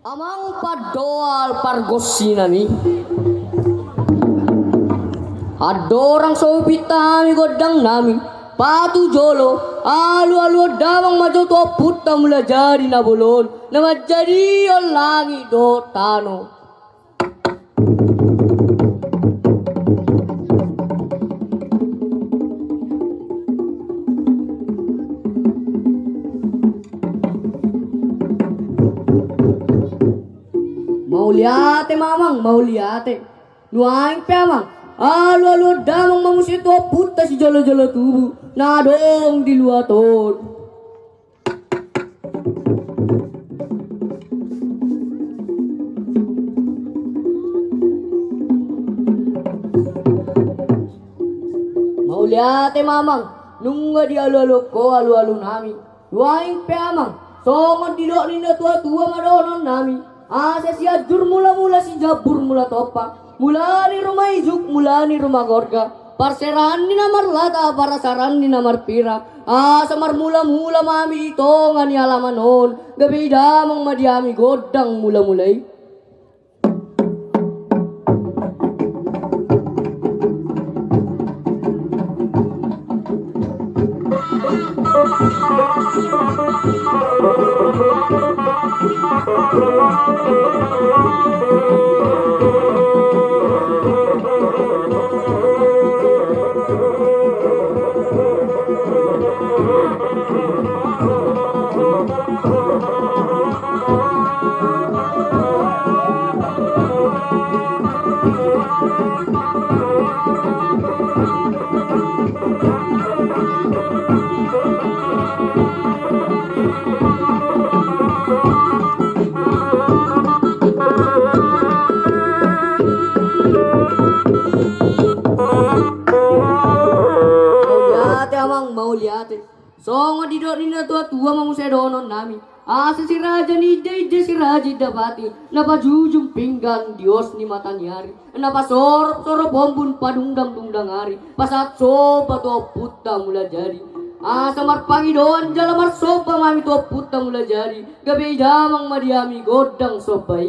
Amang padoal pargosinami. Adorang sobita mi godang nami. Patu jolo, alu-alu damang maju to putta mula jadi na bulon. Na jadi langi do tano. Mauliate mamang, mauliate. Nuaing pe amang. Alu-alu damang mamusito puta si jolo-jolo tubuh. Nadong di luar ton. Mauliate mamang. Nungga di alu-alu ko alu-alu nami. Nuaing pe amang. Songon dilok ninda tua-tua madonon nami. Asa si ajur mula-mula si jabur mula topa. Mula ni rumah ijuk, mula ni rumah gorga. Parseran ni namar lata, parasaran ni namar pira. Asa mar mula-mula mami ito nga ni alamanon. Gabi damang madiami godang mula-mulay. Mauliate songo didok nina tua-tua mamusedonon nami. Asa si raja ni ide si raja dapati. Napa jujung pinggan dios ni mata nyari. Napa sorop bombun padungdang hari. Pasat sopa to puta mula jadi. Asa marpangi doan jalamar sopa mami to puta mula jadi. Gabi damang madiami godang sopai.